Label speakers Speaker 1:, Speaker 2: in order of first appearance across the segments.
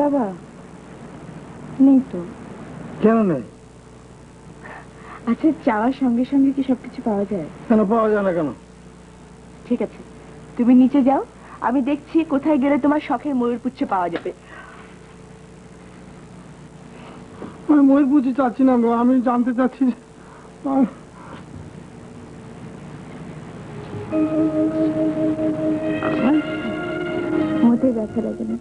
Speaker 1: বাবা নেই তো।
Speaker 2: কেন নেই?
Speaker 1: আচ্ছা, চাওয়ার সঙ্গে সঙ্গে কি সবকিছু পাওয়া যায়?
Speaker 2: কেন পাওয়া যায় না কেন?
Speaker 1: ঠিক আছে, তুমি নিচে যাও, আমি দেখছি কোথায় গেলে তোমার শখের ময়ূরপুচ্ছ পাওয়া যাবে।
Speaker 2: আমি ময়ূরপুচ্ছ চাচ্ছি না, আমি জানতে চাচ্ছি
Speaker 1: মোটেই ব্যথা লাগে না।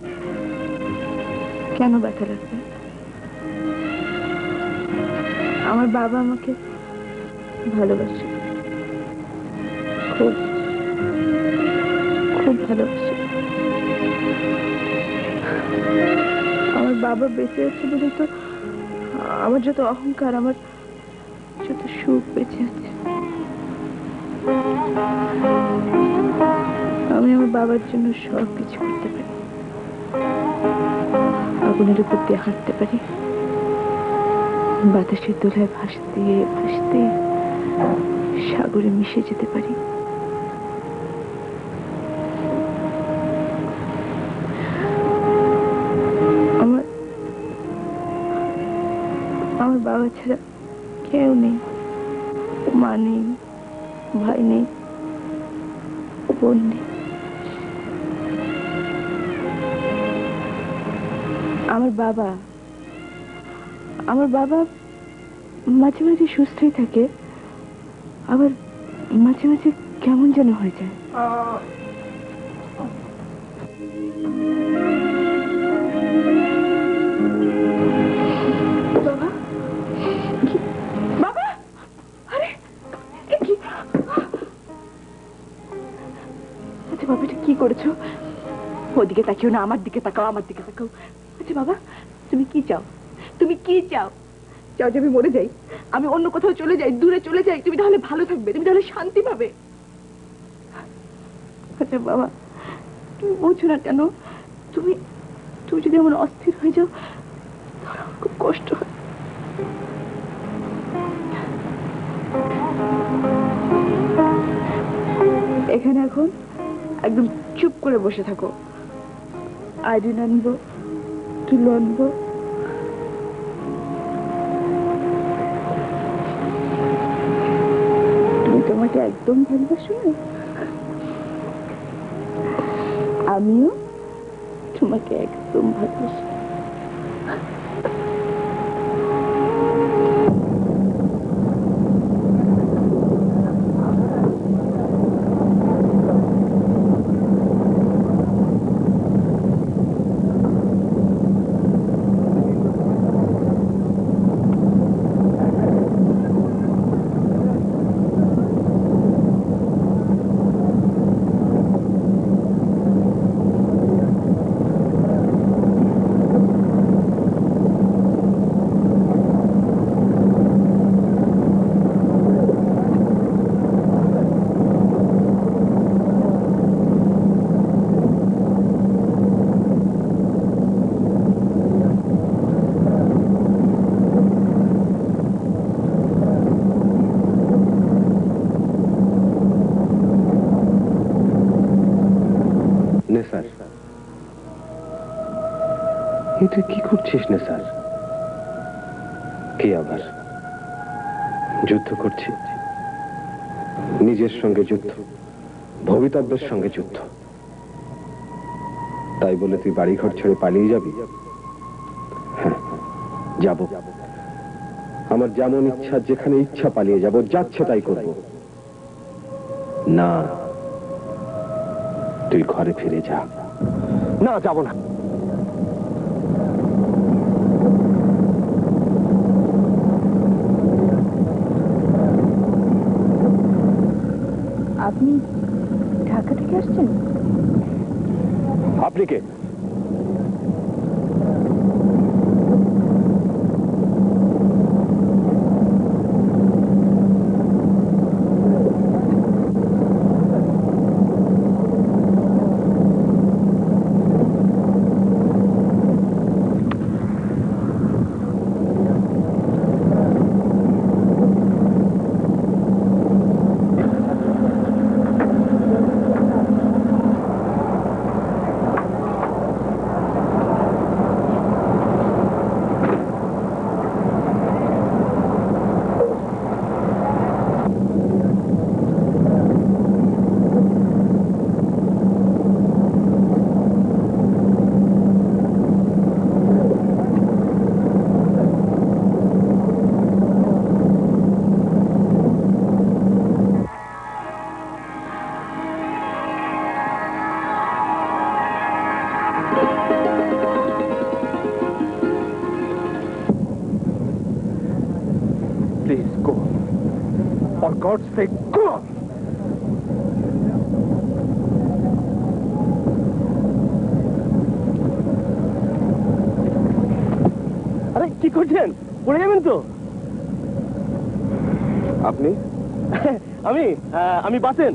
Speaker 1: কেন ব্যথা লাগবে? আমার বাবা আমাকে ভালোবাসে, খুব খুব ভালোবাসে। আমার বাবা বেঁচে আছে বলে তো আমার যত অহংকার, আমার যত সুখ বেঁচে আছে। আমি আমার বাবার জন্য সব কিছু করতে পারি। আগুনের উপর দিয়ে হাঁটতে পারি, বাতাসের দোলায় ভাসতে ভাসতে সাগরে মিশে যেতে পারি। আমার বাবা ছাড়া কেউ নেই, মা নেই, ভাই নেই, বোন নেই। আমার বাবা মাঝে মাঝে সুস্থই থাকে, আবার মাঝে মাঝে কেমন যেন হয়ে যায়। বাবা, বাবা, আরে কি? আচ্ছা বাবা, এটা কি করেছো? ওদিকে তাকিও না, আমার দিকে তাকাও, আমার দিকে তাকাও। আচ্ছা বাবা, তুমি কি চাও? তুমি কি চাও? চাও যে আমি মরে যাই, আমি অন্য কোথাও চলে যাই, দূরে চলে যাই? তুমি তাহলে ভালো থাকবে, তুমি তাহলে শান্তি পাবে। আচ্ছা বাবা, তুমি বোঝো না কেন? তুমি তুমি যদি এমন অস্থির হয়ে যাও, খুব কষ্ট হয়। এখানে এখন একদম চুপ করে বসে থাকো। আইডিন আনবো, তুলো আনবো। তুমি তোমাকে একদম ভালোবাসো না, আমিও তোমাকে একদম ভালোবাসি।
Speaker 3: তুই কি করছিস না স্যার? কি আবার যুদ্ধ করছি? নিজের সঙ্গে যুদ্ধ, ভবিতব্যের সঙ্গে যুদ্ধ। তাই বলে তুই বাড়িঘর ছেড়ে পালিয়ে যাবি? হ্যাঁ, যাব। আমার যেমন ইচ্ছা, যেখানে ইচ্ছা পালিয়ে যাব, যাচ্ছে তাই করব। না, তুই ঘরে ফিরে যা। না, যাব না।
Speaker 1: আপনি ঢাকা থেকে আসছেন?
Speaker 3: আপনি কে? Please go. For God's sake, go!
Speaker 4: আরে কি করছেন? পড়ে যাবেন তো।
Speaker 3: আপনি?
Speaker 4: আমি বাসেন,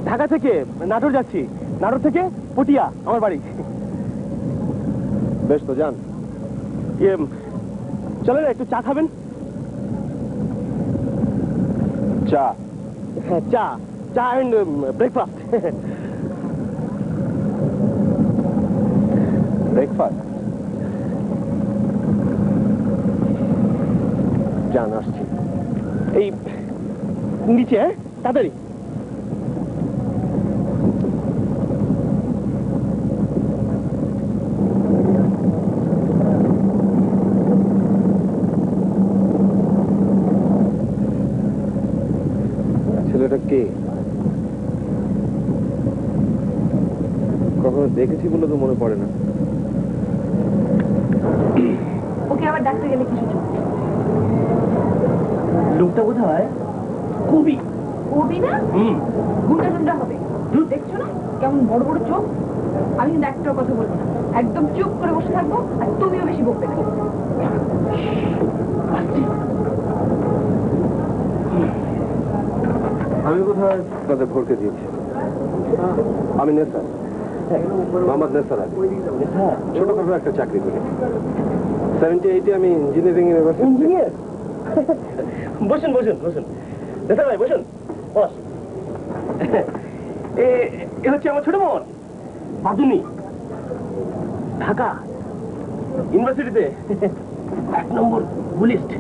Speaker 4: ঢাকা থেকে নাটোর যাচ্ছি, নাটোর থেকে পটিয়া আমার বাড়ি।
Speaker 3: বেশ তো যান।
Speaker 4: চলেন একটু চা খাবেন।
Speaker 3: চা?
Speaker 4: হ্যাঁ, চা চা অ্যান্ড ব্রেকফাস্ট।
Speaker 3: ব্রেকফাস্ট? যান, আসছি।
Speaker 4: এই নিচে, হ্যাঁ, তাড়াতাড়ি।
Speaker 3: ছেলেটা কে? কখনো দেখেছি বলে তো মনে পড়ে না।
Speaker 1: ওকে আবার ডাকতে গেলে কিছু চোখ।
Speaker 4: লোকটা কোথায়? কবি।
Speaker 1: কবি না? গুন্ডা গুন্ডা হবে। দেখছো না কেমন বড় বড় চোখ? আমি কিন্তু একটাও কথা বলবো না, একদম চুপ করে বসে থাকবো, আর তুমিও বেশি বকবে না।
Speaker 3: আমি বোধহয় তাদের ভরকে দিয়েছি। আমি নেসার, মোহাম্মদ নেসার আলী। ছোটখাটো একটা চাকরি করি। 78-এ আমি ইঞ্জিনিয়ারিং ইউনিভার্সিটি।
Speaker 4: ইঞ্জিনিয়ার? বসুন বসুন বসুন, নেতা ভাই বসুন, বস। এ হচ্ছে আমার ছোট বোন বাদুনি, ঢাকা ইউনিভার্সিটিতে 1 নম্বর বুলিস্ট।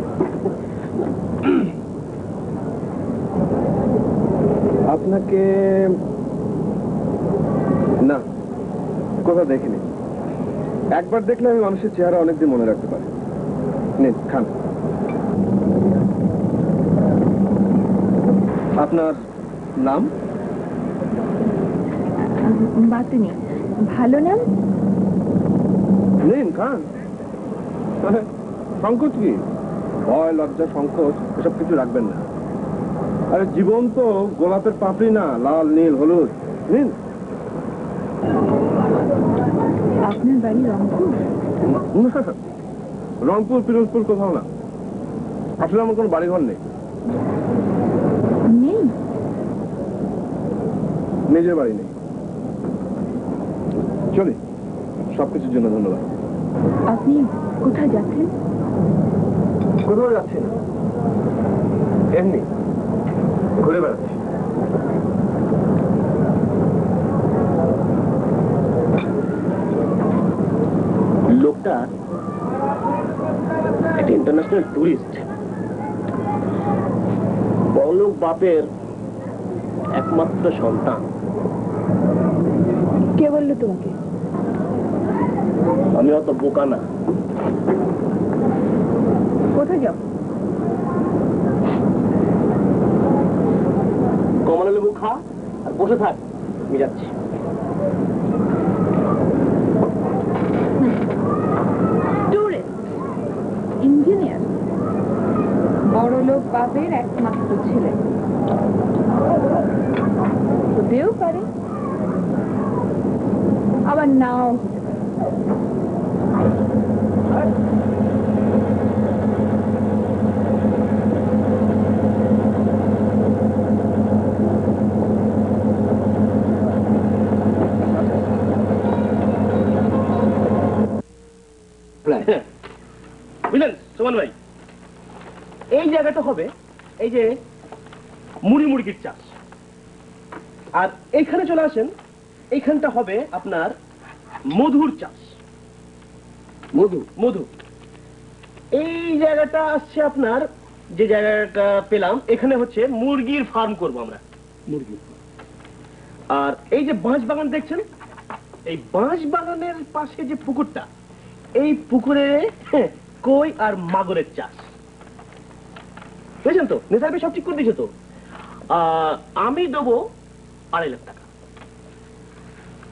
Speaker 3: আপনাকে না, কোথাও দেখিনি। একবার দেখলে আমি মানুষের চেহারা অনেকদিন মনে রাখতে পারি। নিন, খান। আপনার নাম?
Speaker 1: বাতুনি। ভালো নাম।
Speaker 3: নিন, খান। সংকোচ কি? ভয়, লজ্জা, সংকোচ এসব কিছু রাখবেন না। আরে জীবন তো গোলাপের পাপড়ি না, লাল, নীল, হলুদ। নিন।
Speaker 1: আপনার বাড়ি রংপুর?
Speaker 3: রংপুর, পিরোজপুর কোথাও না। আসলে আমার কোনো বাড়িঘর নেই।
Speaker 1: নেই?
Speaker 3: নিজের বাড়ি নেই। চলি, সবকিছুর জন্য ধন্যবাদ।
Speaker 1: আপনি কোথায় যাচ্ছেন?
Speaker 3: কোথাও যাচ্ছি না, এমনি ঘুরে বেড়াচ্ছি।
Speaker 4: লোকটা একটা ইন্টারন্যাশনাল টুরিস্ট, বড়লোক বাপের একমাত্র সন্তান।
Speaker 1: কে বললো তোমাকে?
Speaker 4: আমি অত বোকা না।
Speaker 1: কোথায় যাও?
Speaker 4: কমলা লেবু খা আর বসে থাক, আমি যাচ্ছি।
Speaker 1: টুরিস্ট, ইঞ্জিনিয়ার, বড়লোক বাপের একমাত্র ছেলে। হতেও পারে, আবার নাও হতে পারে।
Speaker 4: বুঝলেন সুমন ভাই, এই জায়গাটা হবে এই যে মুড়ির চাষ, আর এইখানে চলে আসেন, এইখানটা হবে আপনার মধুর চাষ। মধু মধু এই জায়গাটা আসছে আপনার, যে জায়গাটা পেলাম এখানে হচ্ছে মুরগির ফার্ম করব আমরা, মুরগির। আর এই যে বাঁশ বাগান দেখছেন, এই বাঁশ বাগানের পাশে যে পুকুরটা, এই পুকুরে কই আর মাগুরের চাষ। বুঝছেন তো? নেশার সব ঠিক করে দিয়েছে তো। আমি দেবো 2.5 লাখ টাকা।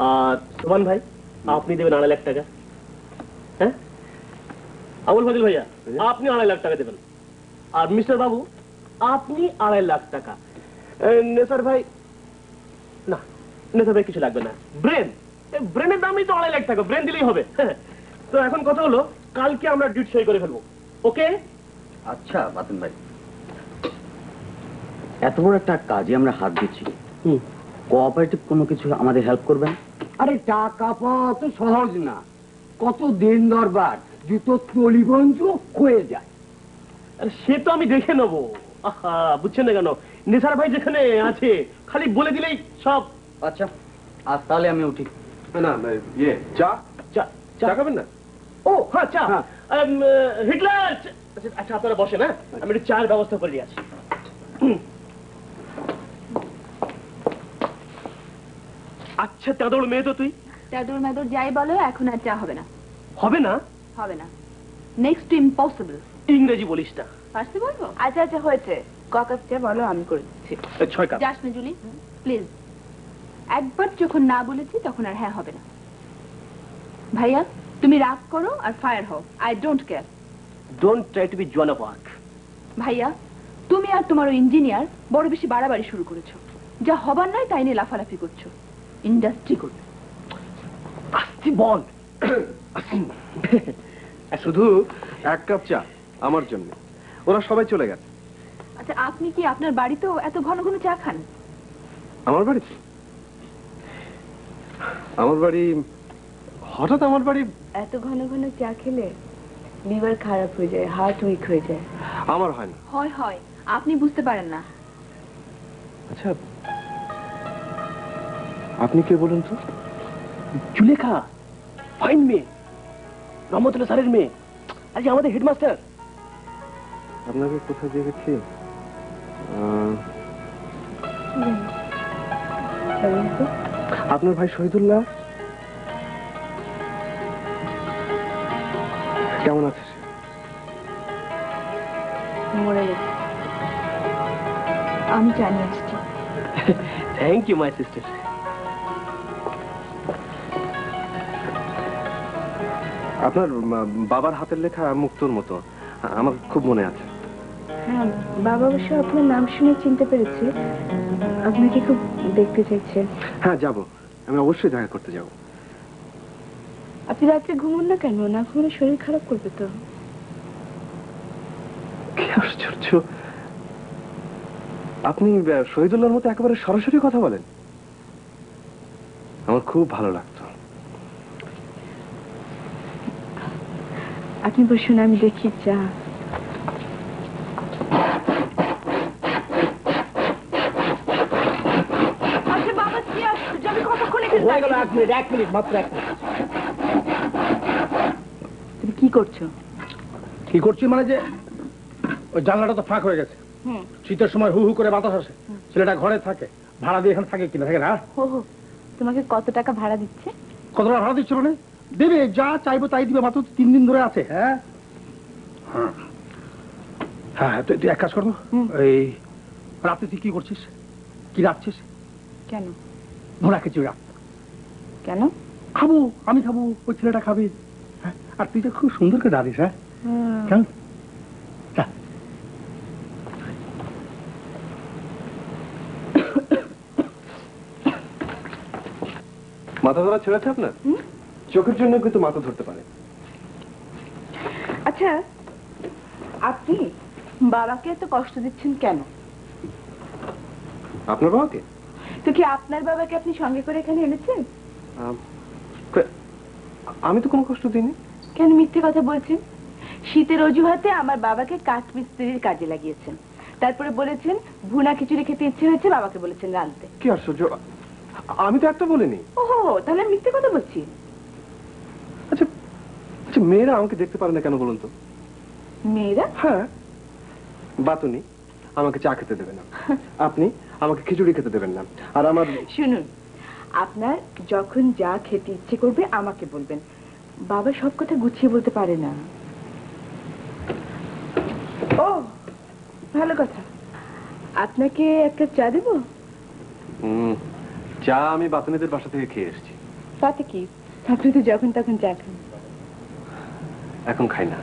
Speaker 4: আর সুমন ভাই আপনি দেবেন 2.5 লাখ টাকা। হ্যাঁ আবুল ফাজিল ভাইয়া, আপনি 2.5 লাখ টাকা দেবেন। আর মিস্টার বাবু, আপনি 2.5 লাখ টাকা। নেসার ভাই, না নেসার ভাই কিছু লাগবে না। ব্রেনের দামই তো 2.5 লাখ টাকা, ব্রেন দিলেই হবে। তো এখন কথা হলো, কালকে আমরা ডিট সই করে ফেলবো। ওকে?
Speaker 5: আচ্ছা বাতেন ভাই, এত বড় একটা কাজে আমরা হাত দিচ্ছি, কোঅপারেটিভ কোনো কিছু আমাদের হেল্প করবেন?
Speaker 6: আরে টাকা পাওয়া তো সহজ না, কত দিন দরবার জুতো তলি পর্যন্ত ক্ষয়ে যায়।
Speaker 4: আরে সে তো আমি দেখে নেবো। আহা, বুঝছেন না কেন? নেসার ভাই যেখানে আছে খালি বলে দিলেই সব।
Speaker 5: আচ্ছা আজ তাহলে আমি উঠি।
Speaker 3: না ইয়ে চা
Speaker 4: চা চা
Speaker 3: খাবেন না?
Speaker 4: ও হ্যাঁ চা।
Speaker 3: হ্যাঁ।
Speaker 4: হিটলার, আচ্ছা আপনারা বসে না, আমি একটু চার ব্যবস্থা করে দিয়ে আসি। আচ্ছা চাঁদর মেয়ে তো তুই,
Speaker 1: চাদর মাদর যাই বলো, এখন আর চা হবে না।
Speaker 4: হবে না?
Speaker 1: হবে না, নেক্সট ইম্পসিবল।
Speaker 4: ইংরেজি বলিস না।
Speaker 1: ফার্স্টে বলবো? আচ্ছা আচ্ছা হয়েছে, ককাস চা বলো, আমি করে দিচ্ছি।
Speaker 4: 6 কাপ।
Speaker 1: যাস না জুলি, প্লিজ। একবার যখন না বলেছি তখন আর হ্যাঁ হবে না। ভাইয়া তুমি রাগ করো আর ফায়ার হও, I don't care.
Speaker 4: Don't try to be জোয়ান অফ ওয়ার্ক।
Speaker 1: ভাইয়া তুমি আর তোমার ইঞ্জিনিয়ার বড় বেশি বাড়াবাড়ি শুরু করেছো, যা হবার নয় তাই নিয়ে লাফালাফি করছো। ইন্ডাস্ট্রি করবে।
Speaker 4: আস্তি বল।
Speaker 3: শুধু 1 কাপ চা আমার জন্য, ওরা সবাই চলে গেছে।
Speaker 1: আচ্ছা আপনি কি আপনার বাড়িতেও এত ঘন ঘন চা খান?
Speaker 3: আমার বাড়িতে? আমার বাড়ি, হঠাৎ আমার বাড়ি?
Speaker 1: এত ঘন ঘন চা খেলে লিভার খারাপ হয়ে যায়, হার্ট উইক হয়ে যায়।
Speaker 3: আমার হয় না।
Speaker 1: হয় হয়, আপনি বুঝতে পারেন না।
Speaker 3: আচ্ছা আপনি কে বলুন তো?
Speaker 4: জুলেখা, ফাইন মেয়ে, রহমতুল্লাহ স্যারের মেয়ে, আজ আমাদের হেডমাস্টার।
Speaker 3: আপনাকে কোথায় দেখেছি? আপনার ভাই শহীদুল্লাহ কেমন আছে সে?
Speaker 1: মরে গেছে, আমি জানি আসছি।
Speaker 4: Thank you my sister.
Speaker 3: আপনার বাবার হাতের লেখা মুক্তোর মতো, আমার খুব মনে আছে।
Speaker 1: হ্যাঁ, বাবা অবশ্য আপনার নাম শুনে চিনতে পেরেছে, আপনাকে খুব দেখতে চাইছে।
Speaker 3: হ্যাঁ যাব, আমি অবশ্যই দেখা করতে যাব।
Speaker 1: আপনি রাত্রে ঘুমুন না কেন? না ঘুমলে শরীর খারাপ করবে তো।
Speaker 3: কি আশ্চর্য, আপনি শহীদুল্লাহর মতো একেবারে সরাসরি কথা বলেন, আমার খুব ভালো লাগতো।
Speaker 1: আপনি বসুন, আমি দেখি চা। আচ্ছা বাবা কি আশ্চর্য, আমি কতক্ষণ এখানে
Speaker 4: হয়ে গেল
Speaker 1: দাঁড়িয়ে?
Speaker 4: 1 মিনিট, মাত্র 1 মিনিট।
Speaker 1: তুমি কি করছো?
Speaker 2: কি করছি মানে যে ওই জানলাটা তো ফাঁক হয়ে গেছে,
Speaker 1: হুম,
Speaker 2: শীতের সময় হু হু করে বাতাস আসে, ছেলেটা ঘরে থাকে, ভাড়া দিয়ে এখানে থাকে কিনা থাকে না?
Speaker 1: হো হো, তোমাকে কত টাকা ভাড়া দিচ্ছে?
Speaker 2: কত টাকা ভাড়া দিচ্ছিল না? দেবে, যা চাইবো তাই দিবে, মাত্র 3 দিন ধরে আছে। হ্যাঁ হ্যাঁ হ্যাঁ, তুই এক কাজ করবো, এই রাতে তুই কি করছিস, কি রাখছিস?
Speaker 1: কেন?
Speaker 2: ভোলা খিচুড়ি রাখ।
Speaker 1: কেন?
Speaker 2: খাবো, আমি খাবো, ওই ছেলেটা খাবে। হ্যাঁ, আর তুই তো খুব সুন্দর করে দাঁড়িস। হ্যাঁ কেন? যা।
Speaker 3: মাথা ধরা ছেড়েছে আপনার? চোখের জন্য কিন্তু মাথা ধরতে পারে।
Speaker 1: আচ্ছা আপনি বাবাকে এত কষ্ট দিচ্ছেন কেন?
Speaker 3: আপনার বাবাকে?
Speaker 1: তো কি আপনার বাবাকে আপনি সঙ্গে করে এখানে এনেছেন?
Speaker 3: আমি তো কোনো কষ্ট দিইনি।
Speaker 1: কেন মিথ্যে কথা বলছেন? শীতের অজুহাতে আমার বাবাকে কাঠ মিস্ত্রির কাজে লাগিয়েছেন, তারপরে বলেছেন ভুনা খিচুড়ি খেতে ইচ্ছে হয়েছে, বাবাকে বলেছেন রাঁধতে।
Speaker 3: কি আশ্চর্য, আমি তো একটা বলিনি।
Speaker 1: ওহো, তাহলে আমি মিথ্যে কথা বলছি?
Speaker 3: আচ্ছা আচ্ছা, মেয়েরা আমাকে দেখতে পারে না কেন বলুন তো?
Speaker 1: মেয়েরা?
Speaker 3: হ্যাঁ, বাতুনি আমাকে চা খেতে দেবে না, আপনি আমাকে খিচুড়ি খেতে দেবেন না, আর আমার
Speaker 1: শুনুন, আপনার যখন যা খেতে ইচ্ছে করবে আমাকে বলবেন, বাবা সব কথা গুছিয়ে বলতে পারে না। ও ভালো কথা, আপনাকে একটা চা দেব?
Speaker 3: চা আমি বাতুনিদের বাসা থেকে খেয়ে এসেছি।
Speaker 1: তাতে কি, আপনি তো যখন তখন চা খান।
Speaker 4: এখন খাই না,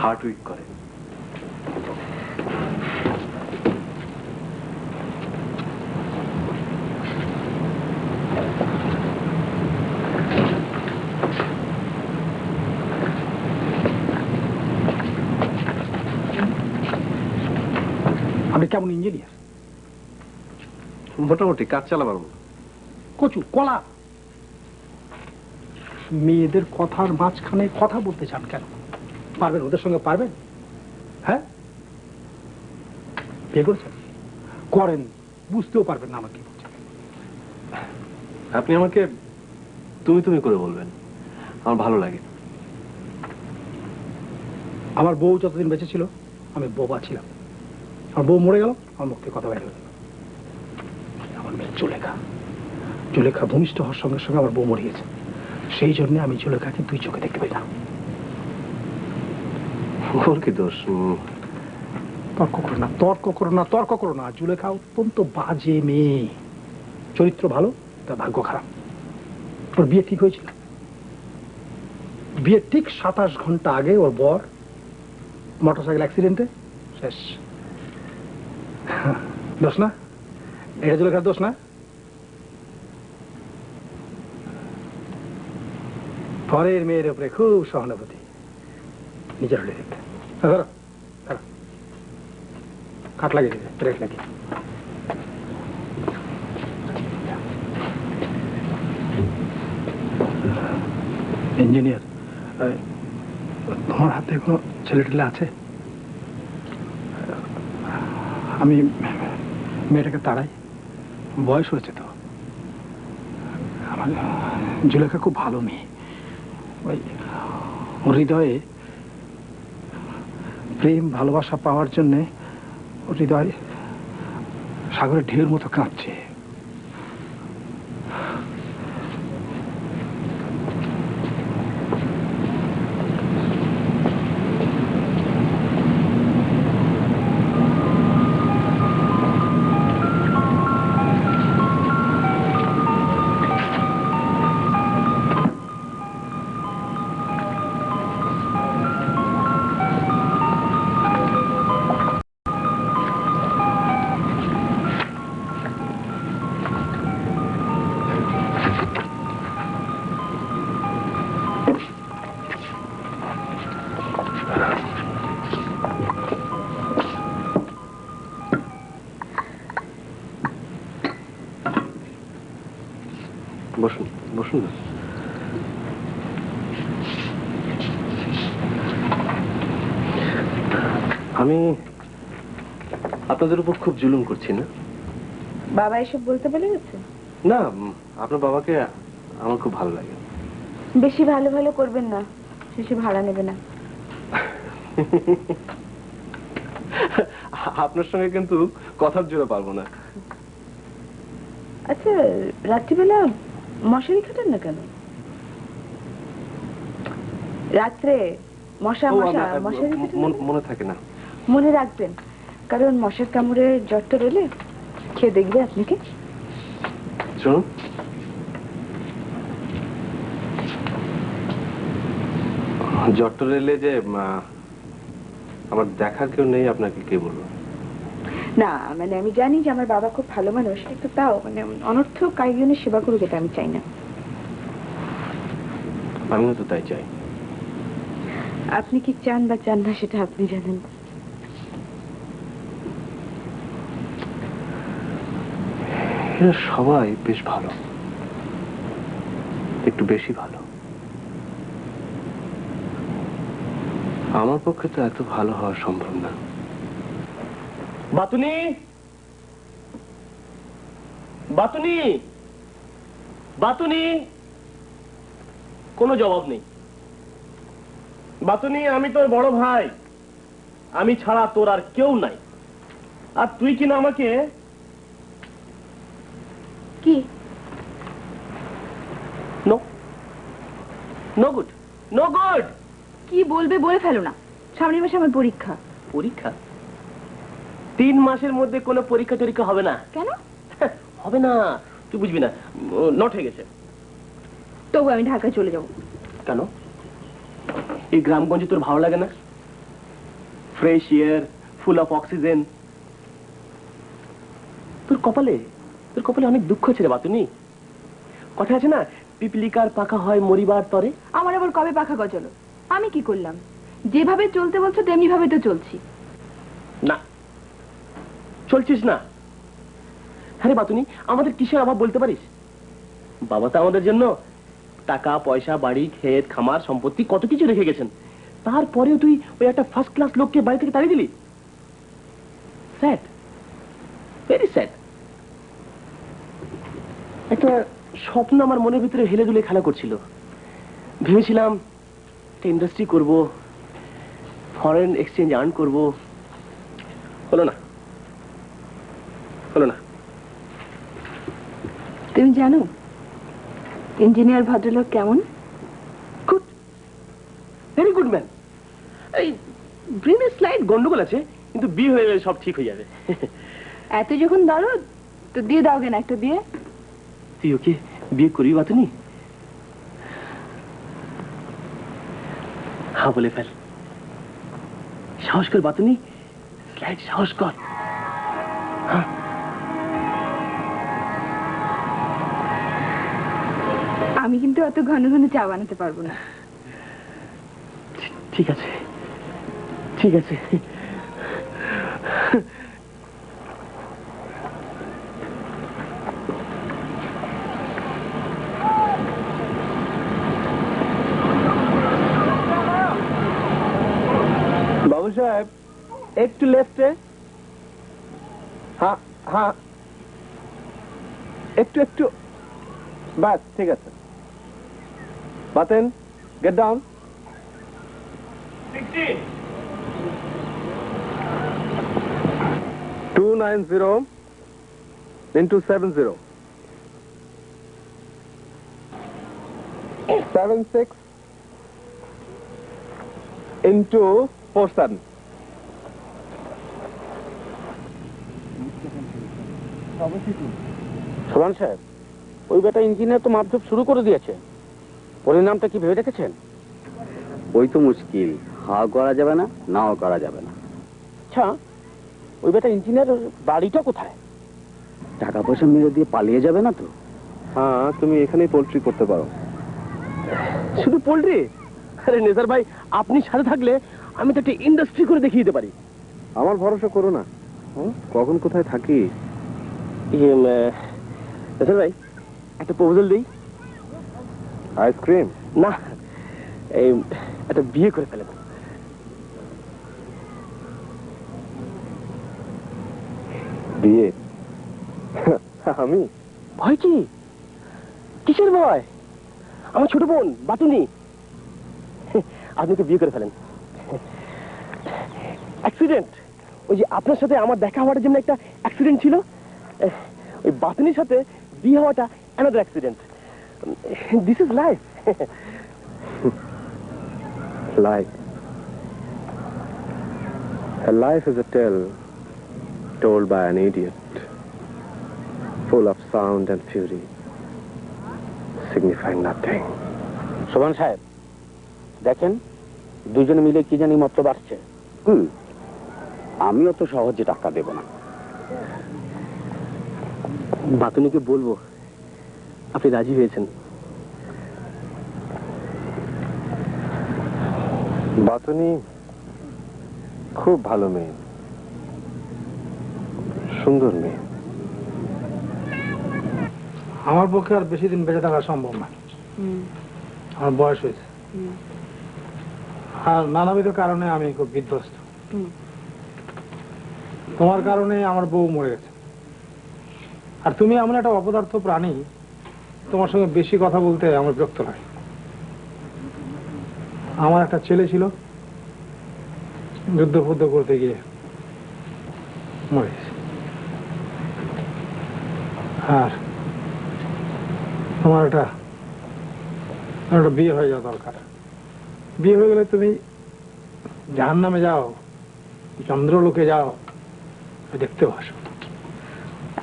Speaker 4: হার্ট উইক করে।
Speaker 2: আপনি কেমন ইঞ্জিনিয়ার?
Speaker 4: মোটামুটি কাজ চালাবার মতো।
Speaker 2: কচু কলা। মেয়েদের কথার মাঝখানে কথা বলতে চান কেন? পারবেন? ওদের সঙ্গে পারবেন? হ্যাঁ, বিয়ে করেছেন? করেন, বুঝতেও পারবেন না আমাকে।
Speaker 4: আপনি আমাকে তুমি তুমি করে বলবেন, আমার ভালো লাগে।
Speaker 2: আমার বউ যতদিন বেঁচে ছিল আমি বোবা ছিলাম। আমার বউ মরে গেল, আমার মুখ থেকে কথা বের হলো। আমার মেয়ে জুলেখা, জুলেখা ভূমিষ্ঠ হওয়ার সঙ্গে সঙ্গে আমার বউ মরে গেছে। সেই জন্য আমি জুলেখাকে দুই চোখে দেখতে পাই না।
Speaker 4: ওর কি দোষ?
Speaker 2: তর্ক করো না, তর্ক করো না, তর্ক করো না। জুলেখা অত্যন্ত বাজে মেয়ে, চরিত্র ভালো, তার ভাগ্য খারাপ। ওর বিয়ে ঠিক হয়েছিল, বিয়ের ঠিক 27 ঘন্টা আগে ওর বর মোটরসাইকেল অ্যাক্সিডেন্টে শেষ। দোষ না? এটা জুলেখার দোষ না? পরের মেয়ের উপরে খুব সহানুভূতি, নিজের হলে দেখতে। ধরো ধরো, কাট লাগিয়ে দিবে, ব্রেক লাগিয়ে। ইঞ্জিনিয়ার, তোমার হাতে কোনো ছেলে টেলে আছে? আমি মেয়েটাকে তাড়াই, বয়স হয়েছে তো। আমার জুলেখা খুব ভালো মেয়ে, ওই ওর হৃদয়ে প্রেম ভালোবাসা পাওয়ার জন্যে ওর হৃদয় সাগরের ঢেউর মতো কাঁপছে।
Speaker 4: বসুন বসুন না। আমি আপনাদের উপর খুব জুলুম করছি না?
Speaker 1: বাবা এসব বলতে বলে গেছে?
Speaker 4: না, আপনার বাবাকে আমার খুব ভালো লাগে।
Speaker 1: বেশি ভালো ভালো করবেন না, শেষে ভাড়া নেবে না।
Speaker 4: আপনার সঙ্গে কিন্তু কথার জোরে পারবো না।
Speaker 1: আচ্ছা, রাত্রিবেলা মশারি খাটান না কেন? রাত্রে মশা
Speaker 4: ও,
Speaker 1: মশা
Speaker 4: আমার
Speaker 1: মশারি খাটান না?
Speaker 4: মনে থাকে না।
Speaker 1: মনে রাখবেন, কারণ মশার কামড়ে জ্বর টর এলে খেয়ে দেখবে আপনাকে।
Speaker 4: শুনুন, জ্বর এলে যে আমার দেখার কেউ নেই, আপনাকে কে বলবো?
Speaker 1: না মানে আমি জানি যে আমার বাবা খুব ভালো মানুষ, কিন্তু তাও মানে অনর্থক কয়েকজনের সেবা করুক এটা আমি চাই না।
Speaker 4: আমিও তো তাই চাই।
Speaker 1: আপনি কি চান বা চান না সেটা আপনি জানেন।
Speaker 4: এরা সবাই বেশ ভালো, একটু বেশি ভালো। আমার পক্ষে তো এত ভালো হওয়া সম্ভব না। বাতুনি, বাতুনি, বাতুনি, কোনো জবাব নেই। বাতুনি, আমি তোর বড় ভাই, আমি ছাড়া তোর আর কেউ নাই। আর তুই কিনা আমাকে
Speaker 1: কি
Speaker 4: no no good, no good.
Speaker 1: কি বলবে বলে ফেলো না, সামনের মাসে আমার পরীক্ষা।
Speaker 4: পরীক্ষা? 3 মাসের মধ্যে কোনো পরীক্ষা টরীক্ষা হবে না।
Speaker 1: কেন
Speaker 4: হবে না, তুই বুঝবি না। নট হয়ে গেছে।
Speaker 1: তবু আমি ঢাকায় চলে যাব।
Speaker 4: কেন? এই গ্রামগঞ্জে তোর ভালো লাগে না? Fresh air, full of oxygen. তোর কপালে অনেক দুঃখ আছে রে বাতুনি। কথা আছে না, পিপলিকার পাকা হয় মরিবার তরে।
Speaker 1: আমার আবার কবে পাখা গজালো? আমি কি করলাম? যেভাবে চলতে বলছো তেমনি ভাবে তো চলছি।
Speaker 4: না, চলছিস না। হ্যাঁ রে বাতুনি, আমাদের কিসের অভাব বলতে পারিস? বাবা তো আমাদের জন্য টাকা পয়সা, বাড়ি, ক্ষেত, খামার, সম্পত্তি কত কিছু রেখে গেছেন। তারপরেও তুই ওই একটা ফার্স্ট ক্লাস লোককে বাড়ি থেকে তাড়িয়ে দিলি। Sad, very sad. একটা স্বপ্ন আমার মনের ভিতরে হেলে দুলে খেলা করছিল। ভেবেছিলাম একটা ইন্ডাস্ট্রি করব, ফরেন এক্সচেঞ্জ আর্ন করব। হলো না, হলো না।
Speaker 1: তুমি জানো ইঞ্জিনিয়ার ভদ্রলোক কেমন?
Speaker 4: Good, very good man. এই ব্রেনের স্লাইড গন্ডগোল আছে, কিন্তু বিয়ে হয়ে গেলে সব ঠিক হয়ে যাবে।
Speaker 1: এত যখন দরদ তো দিয়ে দাও কেন একটা বিয়ে?
Speaker 4: তুই ওকে বিয়ে করবি বাতুনি? হ্যাঁ বলে ফেল, সাহস কর বাতুনি, স্লাইড সাহস কর। হ্যাঁ,
Speaker 1: আমি কিন্তু অত ঘন ঘন চা বানাতে পারবো না।
Speaker 4: ঠিক আছে, ঠিক আছে।
Speaker 3: বাবু সাহেব, একটু লেফটে। হ্যাঁ হ্যাঁ, একটু একটু, বাস ঠিক আছে। Baten, get down. 290 into 70. 76 into 47.
Speaker 6: Solan সাহেব, ওই বেটা ইঞ্জিনিয়ার তো মাপঝোপ শুরু করে দিয়েছে। পরিণামটা কি ভেবে দেখেছেন?
Speaker 5: ওই তো মুশকিল, হাও করা যাবে না, নাও করা যাবে না।
Speaker 6: আচ্ছা, ওই বেটা ইঞ্জিনিয়ার বাড়িটা কোথায়?
Speaker 5: টাকা পয়সা মেরে দিয়ে পালিয়ে যাবে না তো?
Speaker 3: হ্যাঁ, তুমি এখানেই পোল্ট্রি করতে পারো।
Speaker 4: শুধু পোল্ট্রি? আরে নেজার ভাই, আপনি সাথে থাকলে আমি তো একটা ইন্ডাস্ট্রি করে দেখিয়ে দিতে পারি।
Speaker 3: আমার ভরসা করো না, কখন কোথায় থাকি।
Speaker 4: নেজার ভাই, একটা প্রপোজাল দিই।
Speaker 3: আইসক্রিম?
Speaker 4: না, এই একটা বিয়ে করে ফেলে।
Speaker 3: বিয়ে? আমি?
Speaker 4: ভয় কি? কিসের ভয়? আমার ছোট বোন বাতুনি, আপনি তো বিয়ে করে ফেলেন। অ্যাক্সিডেন্ট, ওই যে আপনার সাথে আমার দেখা হওয়ার জন্য একটা অ্যাক্সিডেন্ট ছিল, ওই বাতুনির সাথে বিয়ে হওয়াটা another accident. This is life.
Speaker 3: Life. A life is a tale told by an idiot, full of sound and fury, signifying nothing.
Speaker 6: Solan সাহেব, দেখেন দুজনে মিলে কি জানি মতলব আসছে।
Speaker 5: আমিও তো সহজে টাকা দেব না।
Speaker 4: বাতুনিকে বলবো আপনি রাজি হয়েছেন।
Speaker 3: বাতুনি খুব ভালো মেয়ে, সুন্দর মেয়ে।
Speaker 2: আমার পক্ষে আর বেশি দিন বেঁচে থাকা সম্ভব না। আমার বয়স হয়েছে, আর নানাবিধ কারণে আমি খুব বিধ্বস্ত। তোমার কারণে আমার বউ মরে গেছে, আর তুমি এমন একটা অপদার্থ প্রাণী, তোমার সঙ্গে বেশি কথা বলতে আমার বিরক্ত লাগে। আমার একটা ছেলে ছিল, যুদ্ধ ফুদ্ধ করতে গিয়ে মরে গেছে। আর তোমার একটা বিয়ে হয়ে যাওয়া দরকার। বিয়ে হয়ে গেলে তুমি জাহান্নামে যাও, চন্দ্রলোকে যাও, দেখতে আসো।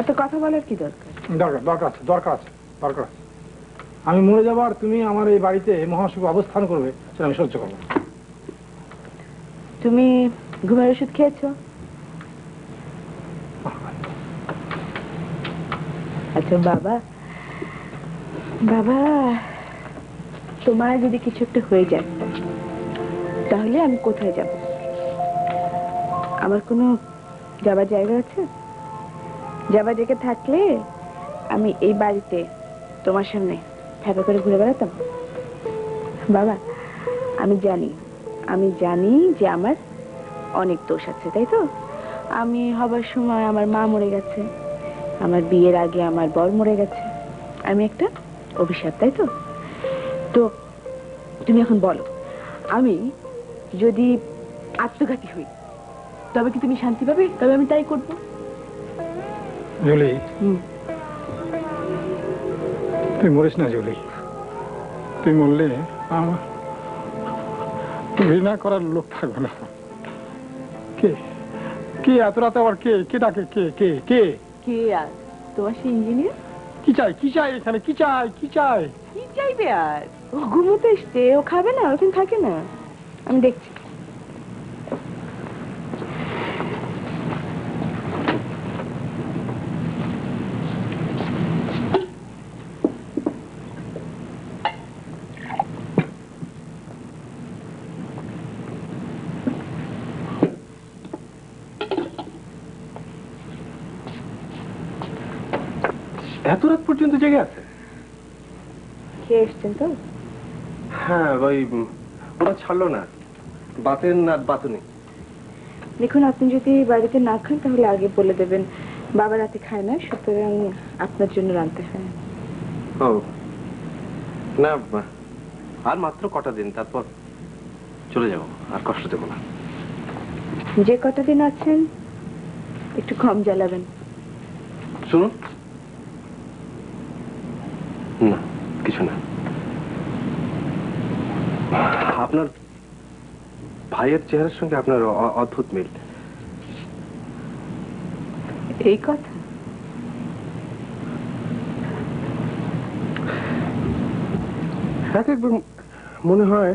Speaker 1: এত কথা বলার কি দরকার?
Speaker 2: দরকার দরকার আছে, দরকার আছে, দরকার আছে। আমি মরে যাবো আর তুমি আমার এই বাড়িতে মহাসুখে অবস্থান করবে, সেটা আমি সহ্য করবো না।
Speaker 1: তুমি ঘুমের ওষুধ খেয়েছো? আচ্ছা বাবা, বাবা তোমার যদি কিছু একটা হয়ে যায় তাহলে আমি কোথায় যাব? আমার কোনো যাবার জায়গা আছে? যাবার জায়গা থাকলে আমি এই বাড়িতে তোমার সামনে ফ্যাপা করে ঘুরে বেড়াতাম? বাবা আমি জানি যে আমার অনেক দোষ আছে, তাই তো? আমি হবার সময় আমার মা মরে গেছে, আমার বিয়ের আগে আমার বর মরে গেছে, আমি একটা অভিশাপ, তাই তো? তো তুমি এখন বলো, আমি যদি আত্মঘাতী হই তবে কি তুমি শান্তি পাবে? তবে আমি তাই করবো।
Speaker 2: জুলি, তুই মরিস না জুলি। তুই মরলে আমার ঘৃণা করার লোক থাকবে না। কে কে এত রাতে আবার কে কে ডাকে? কে কে কে
Speaker 1: কে? আর তোমার সেই ইঞ্জিনিয়ার
Speaker 2: কি চাই? কি চাই এখানে? কি চাই? কি চাই?
Speaker 1: কি চাইবে? আর ও ঘুমোতে এসছে, ও খাবে না, ওখানে থাকে না, আমি দেখছি।
Speaker 4: এত রাত পর্যন্ত জেগে আছে?
Speaker 1: খেয়ে এসছেন তো?
Speaker 4: হ্যাঁ, ওই ওরা ছাড়লো না, বাতেন আর বাতুনি।
Speaker 1: দেখুন, আপনি যদি বাড়িতে না খান তাহলে আগে বলে দেবেন। বাবা রাতে খায় না, সুতরাং আপনার জন্য রাঁধতে হয়।
Speaker 4: ও না, আর মাত্র কটা দিন, তারপর চলে যাবো, আর কষ্ট দেবো না।
Speaker 1: যে কটা দিন আছেন একটু কম জ্বালাবেন।
Speaker 4: শুনুন, না কিছু না। আপনার ভাইয়ের চেহারার সঙ্গে আপনার অদ্ভুত মিল।
Speaker 1: এই কথা?
Speaker 4: একবার মনে হয়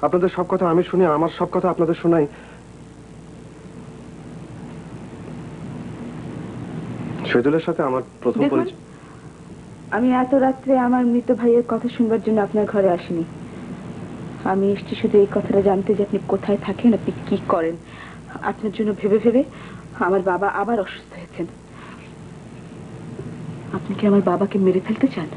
Speaker 4: আপনাদের সব কথা আমি শুনি, আমার সব কথা আপনাদের শোনাই। শহীদুলের সাথে আমার প্রথম
Speaker 1: দেখুন,
Speaker 4: পরিচয়।
Speaker 1: আমি এত রাত্রে আমার মৃত ভাইয়ের কথা শুনবার জন্য আপনার ঘরে আসিনি। আমি এসেছি শুধু এই কথাটা জানতে যে আপনি কোথায় থাকেন, আপনি কি করেন। আপনার জন্য ভেবে ভেবে আমার বাবা আবার অসুস্থ হয়েছেন। আপনি কি আমার বাবাকে মেরে ফেলতে চান?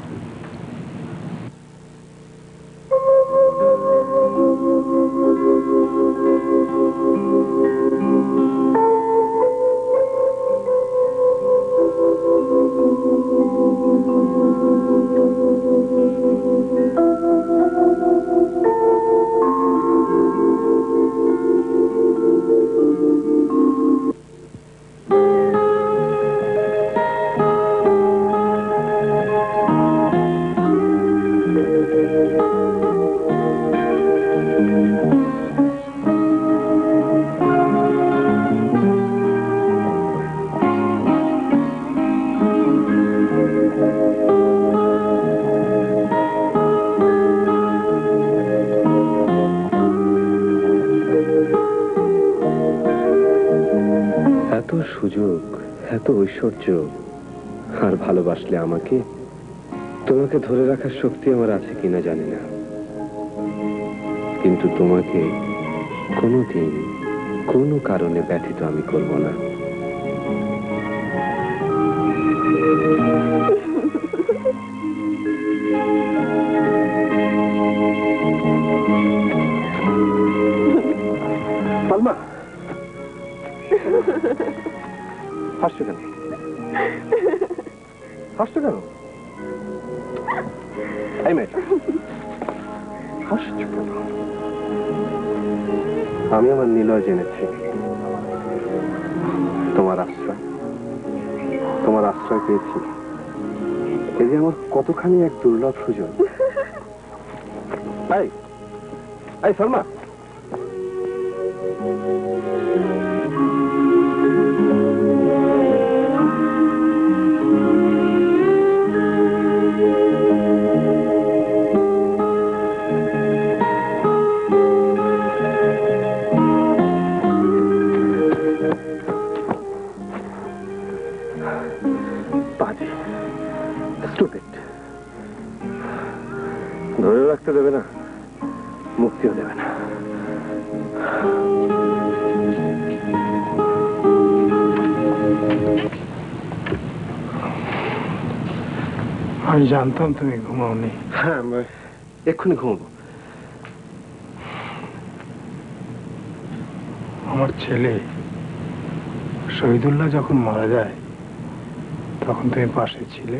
Speaker 3: এত সুযোগ, এত ঐশ্বর্য, আর ভালোবাসলে আমাকে, তোমাকে ধরে রাখার শক্তি আমার আছে কিনা জানি না, কিন্তু তোমাকে কোনোদিন কোনো কারণে ব্যথিত আমি করব না।
Speaker 4: সালমা, হাসছো কেন? হাসছো কেন? এই মেয়েটা হাসছো কেন? আমি আমার নিলয় জেনেছি তোমার আশ্রয় পেয়েছি। এই যে আমার কতখানি এক দুর্লভ সুযোগ। এই সালমা,
Speaker 3: না, মুক্তিও দেবে না।
Speaker 2: আমি জানতাম তুমি ঘুমাওনি।
Speaker 3: হ্যাঁ, এক্ষুনি ঘুমাবো।
Speaker 2: আমার ছেলে শহীদুল্লাহ যখন মারা যায় তখন তুমি পাশে ছিলে।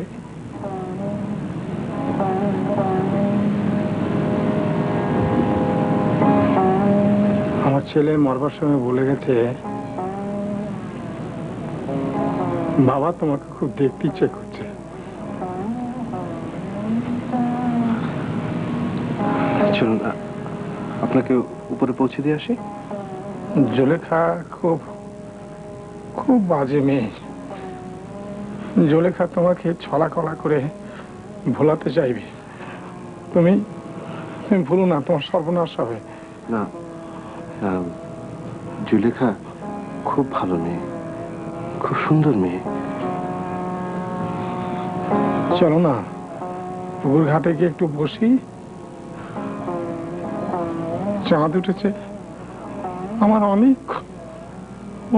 Speaker 2: আমার ছেলে মরবার সময় বলে গেছে, বাবা তোমাকে খুব দেখতে ইচ্ছে করছে।
Speaker 3: চলুন, আপনাকে উপরে পৌঁছে দিয়ে আসি।
Speaker 2: জুলেখা খুব খুব বাজে মেয়ে। জুলেখা তোমাকে ছলা কলা করে ভোলাতে চাইবে। তুমি তুমি ভুলো না, তোমার সর্বনাশ হবে।
Speaker 3: না, জুলেখা খুব ভালো মেয়ে, খুব সুন্দর মেয়ে।
Speaker 2: চলো না, পুকুর ঘাটে গিয়ে একটু বসি। চাঁদ উঠেছে, আমার অনেক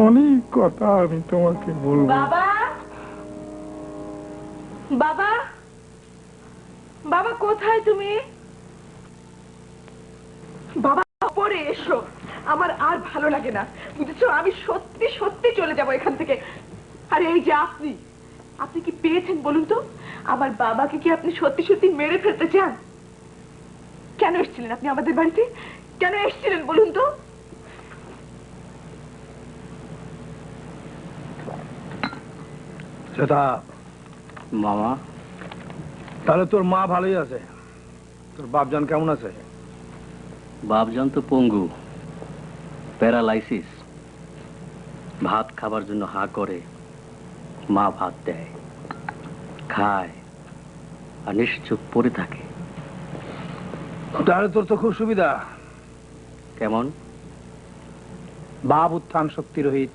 Speaker 2: অনেক কথা আমি তোমাকে বলবো।
Speaker 1: বাবা, বাবা, বাবা কোথায় তুমি? বাবা পরে এসো, আমার আর ভালো লাগে না, বুঝেছো? আমি সত্যি সত্যি চলে যাব এখান থেকে। আর এই যে আপনি, আপনি কি পেয়েছেন বলুন তো? আমার বাবাকে কি আপনি সত্যি সত্যি মেরে ফেলতে চান? কেন এসেছিলেন আপনি আমাদের বাড়িতে? কেন এসেছিলেন বলুন তো?
Speaker 2: সেটা
Speaker 5: মামা,
Speaker 2: তাহলে তোর মা ভালোই আছে, তোর বাপজান কেমন আছে?
Speaker 5: বাপজান তো পঙ্গু, প্যারালাইসিস। ভাত খাবার জন্য হা করে, মা ভাত দেয়, খায়, আর নিশ্চুপ পড়ে থাকে।
Speaker 2: তাহলে তোর তো খুব সুবিধা।
Speaker 5: কেমন?
Speaker 2: বাপ উত্থান শক্তি রহিত,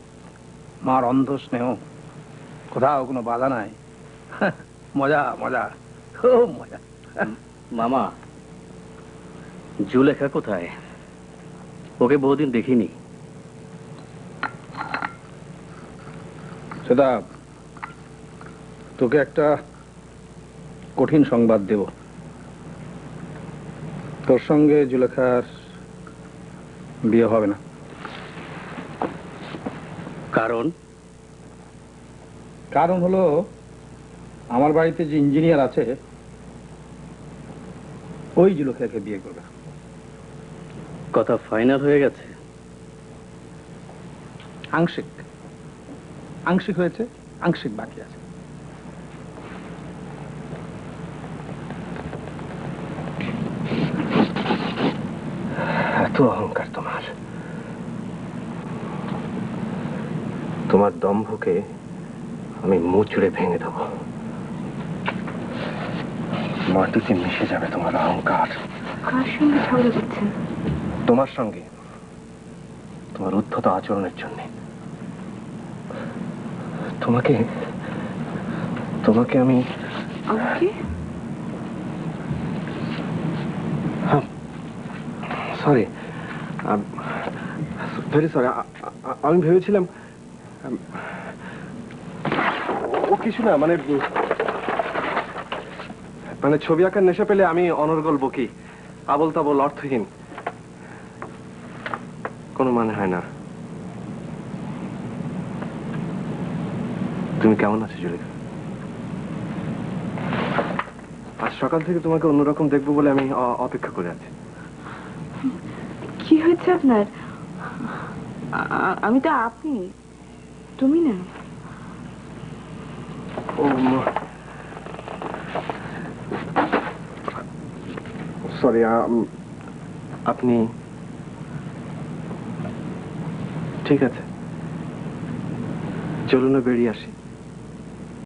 Speaker 2: মার অন্ধ স্নেহ, কোথাও কোনো বাধা নাই। মজা মজা, খুব মজা।
Speaker 5: মামা, জুলেখা কোথায়? ওকে বহুদিন দেখিনি।
Speaker 2: সেটা তোকে একটা কঠিন সংবাদ দেব। তোর সঙ্গে জুলেখার বিয়ে হবে না।
Speaker 5: কারণ?
Speaker 2: কারণ হলো, আমার বাড়িতে যে ইঞ্জিনিয়ার আছে ওই জুলেখাকে বিয়ে করবে।
Speaker 5: কথা ফাইনাল হয়ে গেছে?
Speaker 2: আংশিক আংশিক হয়েছে, আংশিক বাকি আছে।
Speaker 3: এত অহংকার তোমার, তোমার দম্ভকে আমি মুচড়ে ভেঙে দেব। মাটিতে মিশে যাবে তোমার অহংকার।
Speaker 1: কার সঙ্গে ঝগড়া করছেন?
Speaker 3: তোমার সঙ্গে, তোমার উদ্ধত আচরণের জন্য। তোমাকে তোমাকে আমি
Speaker 1: আমাকে?
Speaker 3: Sorry, very sorry. আমি ভেবেছিলাম ও কিছু না, মানে মানে ছবি আঁকার নেশা পেলে আমি অনর্গল বকি, আবল তাবল অর্থহীন, কোনো মানে হয় না। তুমি কেমন আছো জুলেখা? আজ সকাল থেকে তোমাকে অন্যরকম দেখবো বলে আমি অপেক্ষা করে আছি।
Speaker 1: কি হয়েছে আপনার? আমি তো আপনি, তুমি না।
Speaker 3: ও সরি, আপনি? ঠিক আছে, চলুন বেরিয়ে আসি।